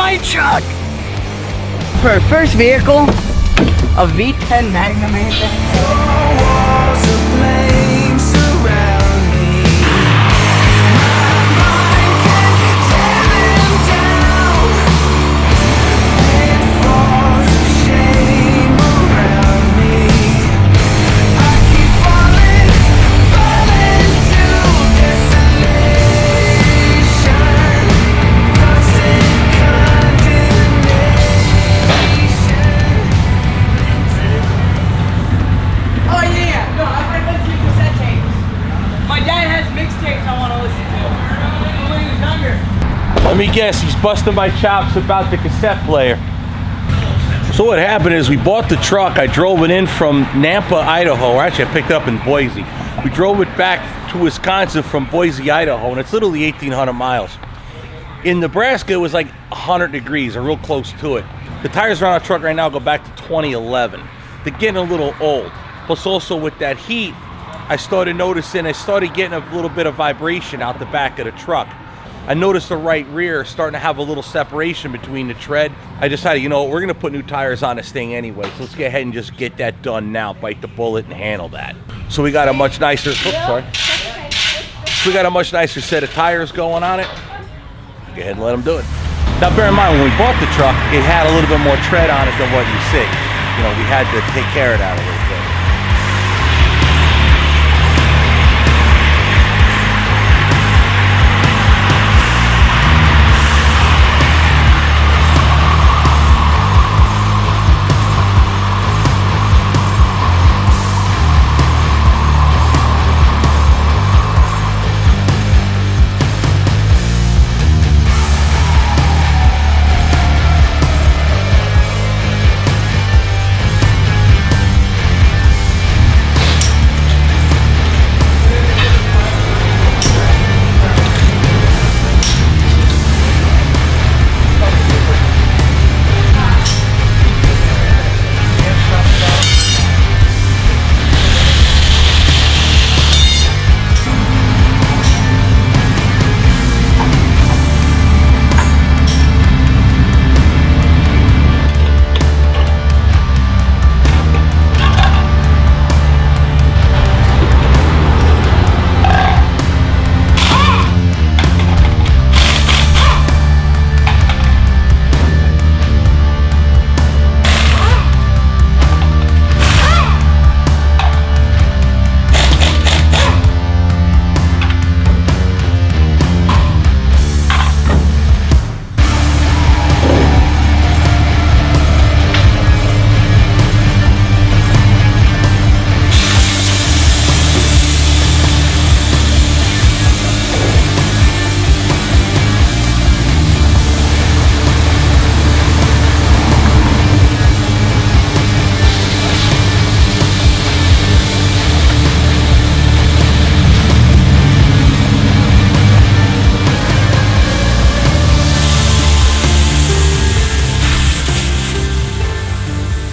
my truck! For our first vehicle, a V10 Magnum, ain't Let me guess, he's busting my chops about the cassette player. So what happened is we bought the truck. I drove it in from Nampa, Idaho. Or actually, I picked it up in Boise. We drove it back to Wisconsin from Boise, Idaho, and it's literally 1,800 miles. In Nebraska, it was like 100 degrees, or real close to it. The tires around our truck right now go back to 2011. They're getting a little old. Plus also with that heat, I started getting a little bit of vibration out the back of the truck. I noticed the right rear starting to have a little separation between the tread. I decided, you know what, we're gonna put new tires on this thing anyway, so let's get ahead and just get that done now, bite the bullet and handle that. So we got a much nicer, we got a much nicer set of tires going on it. Go ahead and let them do it. Now bear in mind, when we bought the truck, it had a little bit more tread on it than what you see. You know, we had to take care of that a little bit.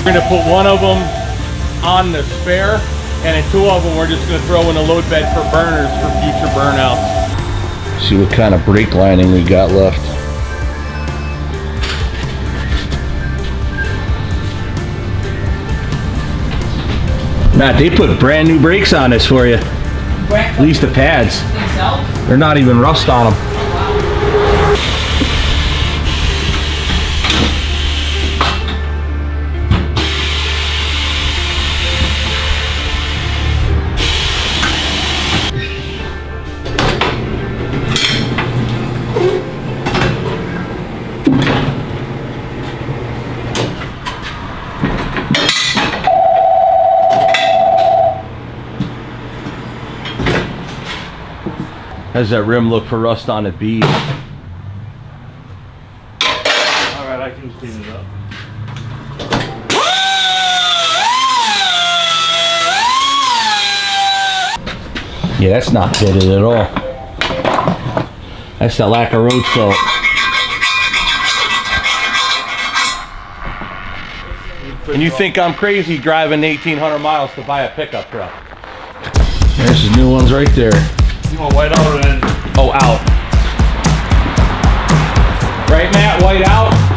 We're gonna put one of them on the spare, and then two of them we're just gonna throw in the load bed for burners for future burnouts. See what kind of brake lining we got left. Matt, they put brand new brakes on this for you. At least the pads. They're not even rust on them. How's that rim look for rust on the bead? Alright, I can clean it up. Yeah, that's not pitted at all. That's that lack of road salt. And you think I'm crazy driving 1,800 miles to buy a pickup truck? There's the new ones right there. You want white out or in? Oh, out. Right, Matt? White out?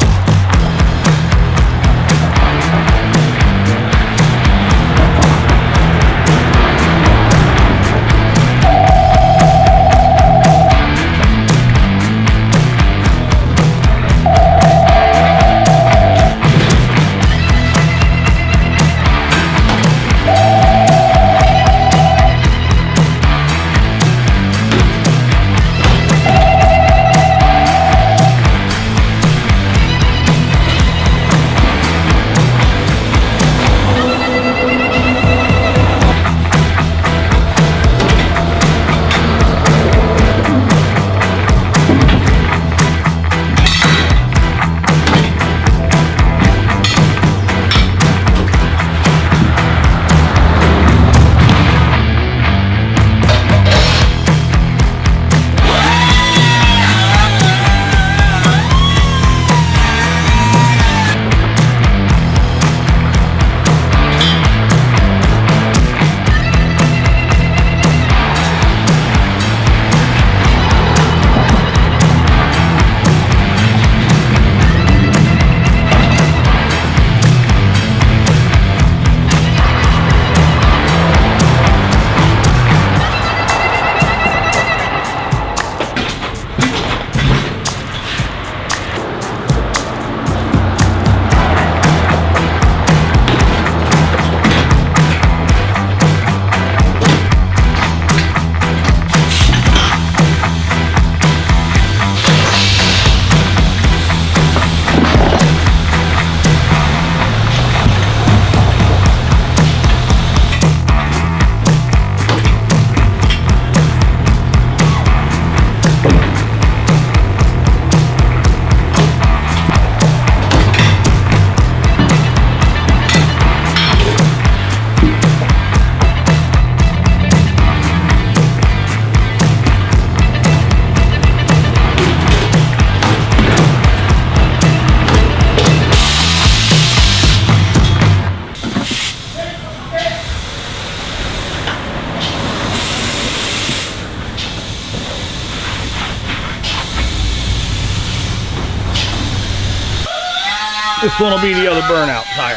This one will be the other burnout tire.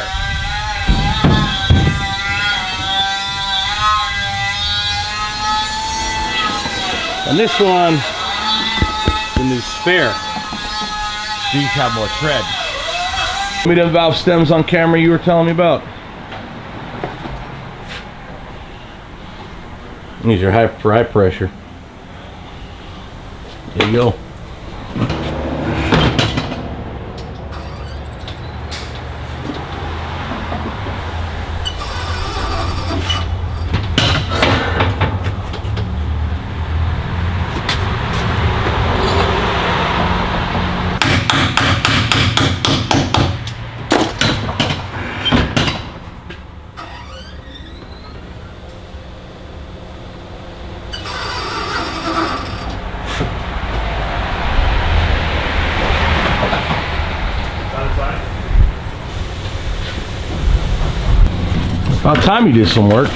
And this one, the new spare. These have more tread. Give me them valve stems on camera you were telling me about. These are for high pressure. There you go. About time you did some work.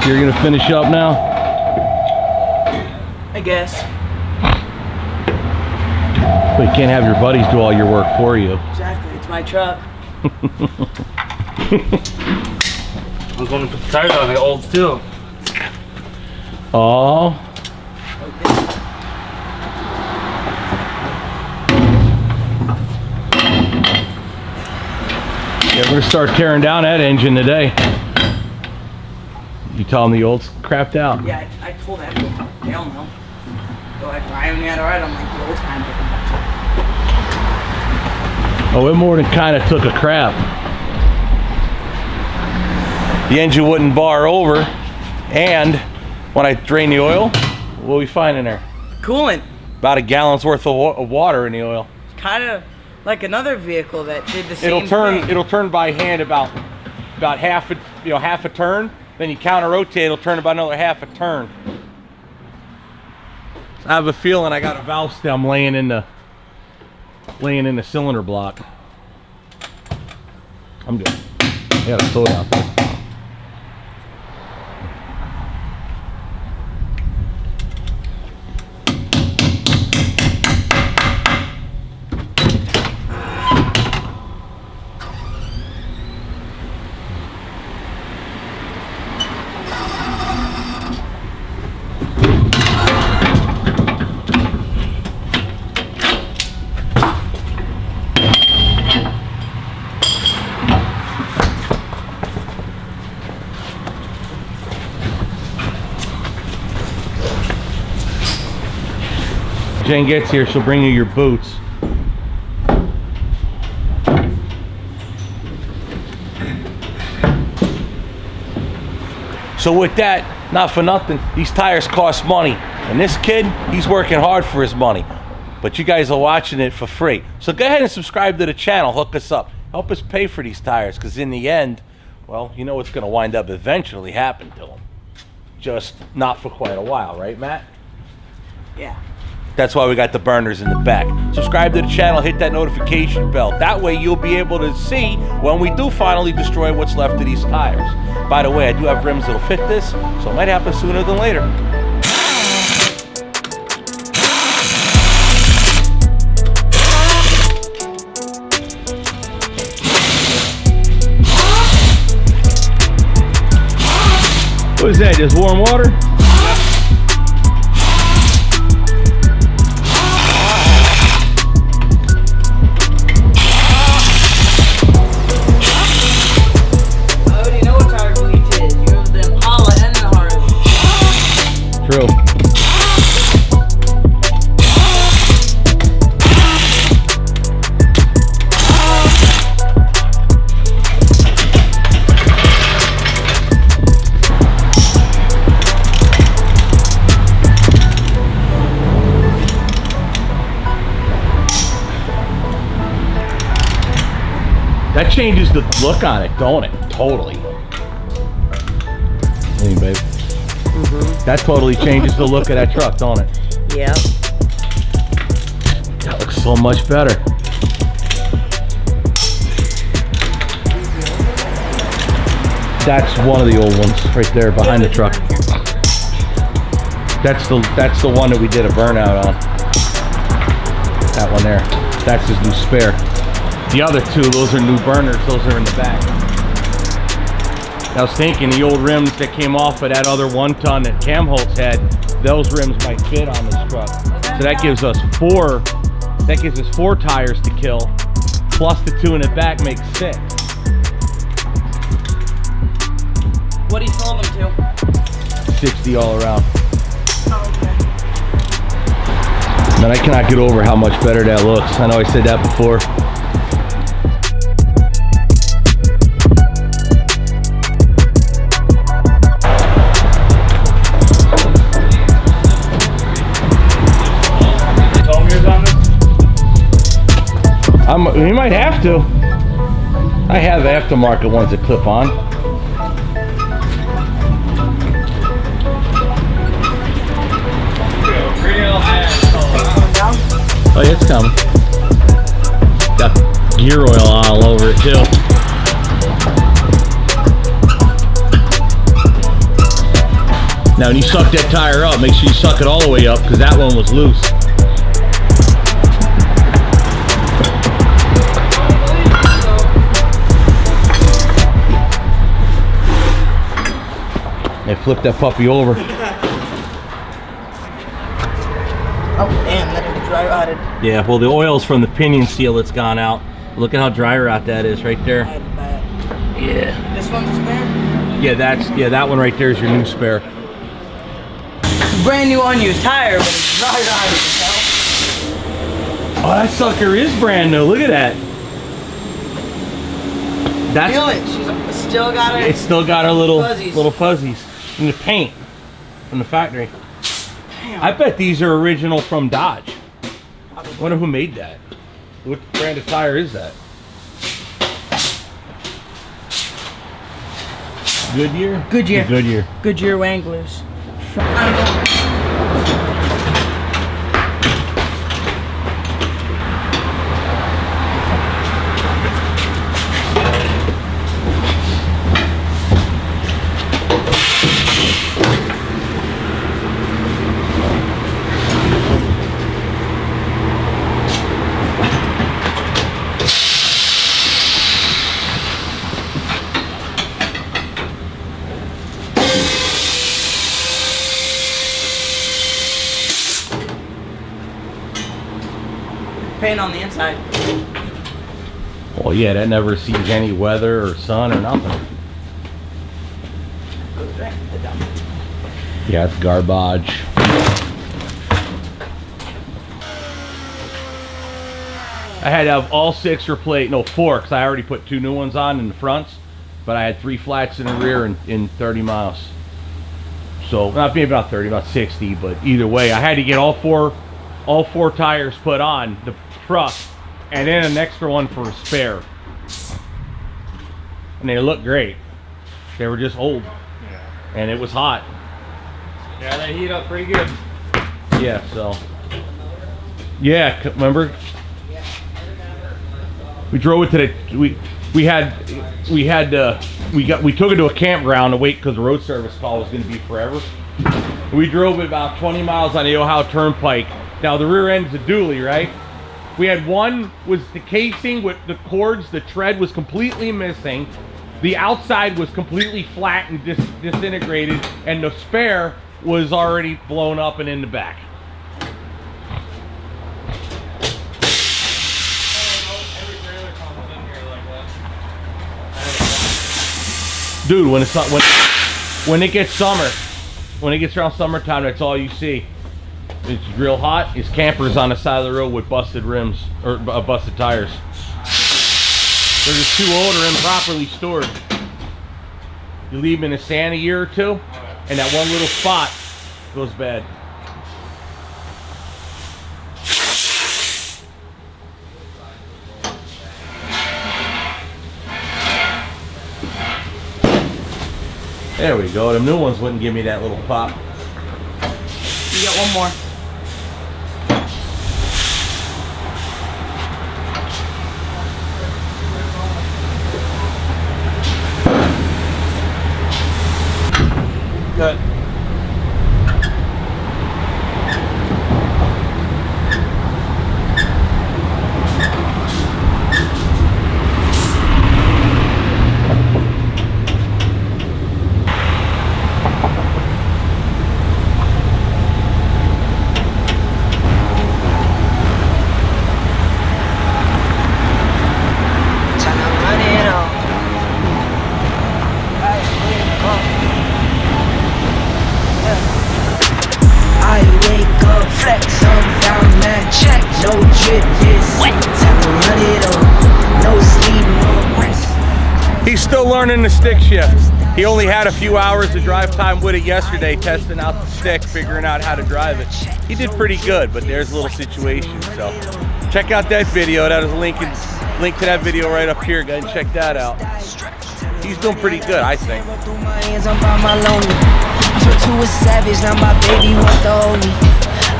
You're gonna finish up now? I guess. But you can't have your buddies do all your work for you. Exactly, it's my truck. I'm going to put the tires on the old too. Oh. Yeah, we're gonna start tearing down that engine today. You tell them the old's crapped out. Yeah, I told them. They don't know. So I drive me out alright. I'm like, the old's kind of. Oh, it more than kind of took a crap. The engine wouldn't bar over, and when I drain the oil, what do we find in there? Coolant. About a gallon's worth of water in the oil. Kind of like another vehicle that did the same thing. It'll turn by hand about half a turn. Then you counter rotate, it'll turn about another half a turn. So I have a feeling I got a valve stem laying in the cylinder block. I'm good. I got a soda out there. Jane gets here, she'll bring you your boots. So with that, not for nothing, these tires cost money. And this kid, he's working hard for his money. But you guys are watching it for free. So go ahead and subscribe to the channel, hook us up. Help us pay for these tires, because in the end, well, you know what's going to wind up eventually happen to them. Just not for quite a while, right, Matt? Yeah. That's why we got the burners in the back. Subscribe to the channel, hit that notification bell. That way you'll be able to see when we do finally destroy what's left of these tires. By the way, I do have rims that'll fit this, so it might happen sooner than later. What is that, just warm water? True. That changes the look on it, don't it? Totally. Hey, babe. That totally changes the look of that truck, don't it? Yep. That looks so much better. That's one of the old ones right there behind the truck. That's the one that we did a burnout on. That one there. That's his new spare. The other two, those are new burners. Those are in the back. I was thinking the old rims that came off of that other 1 ton that Cam Holtz had, those rims might fit on this truck. So that gives us 4. That gives us 4 tires to kill, plus the 2 in the back makes 6. What do you fill them to? 60 all around. Oh, okay. Man, I cannot get over how much better that looks. I know I said that before. We might have to. I have aftermarket ones that clip on. Oh, yeah, it's coming. Got gear oil all over it too. Now when you suck that tire up, make sure you suck it all the way up because that one was loose. And flip that puppy over. Oh, damn, that is dry rotted. Yeah, well, the oil's from the pinion seal that's gone out. Look at how dry rot that is right there. Yeah. This one's a spare? Yeah, that one right there is your new spare. Brand new unused tire, but it's dry rotted, Oh, that sucker is brand new. Look at that. That's, feel it. She's still got it. It's still got a little fuzzies from the paint from the factory. Damn. I bet these are original from Dodge. I wonder who made that. What brand of tire is that? Goodyear? Goodyear. Goodyear. Goodyear Wranglers. Paint on the inside. Well, yeah, that never sees any weather or sun or nothing. Yeah, it's garbage. I had to have all 6 replaced, no 4, because I already put 2 new ones on in the fronts, but I had 3 flats in the rear in 30 miles. So, maybe about 30, about 60, but either way, I had to get all four tires put on the truck, and then an extra one for a spare. And they look great. They were just old, and it was hot. Yeah, they heat up pretty good. Yeah, so. Yeah, remember? We drove it to the we took it to a campground to wait because the road service call was going to be forever. We drove it about 20 miles on the Ohio Turnpike. Now the rear end's a dually, right? We had one was the casing with the cords, the tread was completely missing. The outside was completely flat and disintegrated, and the spare was already blown up and in the back. Dude, when it gets summer, when it gets around summertime, that's all you see. It's real hot. It's campers on the side of the road with busted rims or busted tires. They're just too old or improperly stored. You leave them in the sand a year or two, and that one little spot goes bad. There we go. The new ones wouldn't give me that little pop. You got one more. Good. He's still learning the stick shift. He only had a few hours of drive time with it yesterday, testing out the stick, figuring out how to drive it. He did pretty good, but there's a little situation. So check out that video. That is a link to that video right up here. Go ahead and check that out. He's doing pretty good, I think.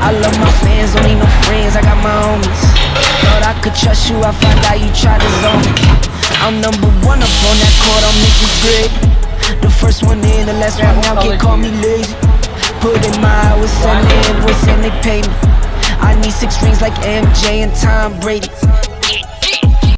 I love my fans, don't need no friends, I got my homies. Thought I could trust you, I found out you tried to zone me. I'm number one up on that court, I'm making good. The first one in, the last one out, can't call me lazy. Put in my hours, send the invoice and they pay me. I need 6 rings like MJ and Tom Brady.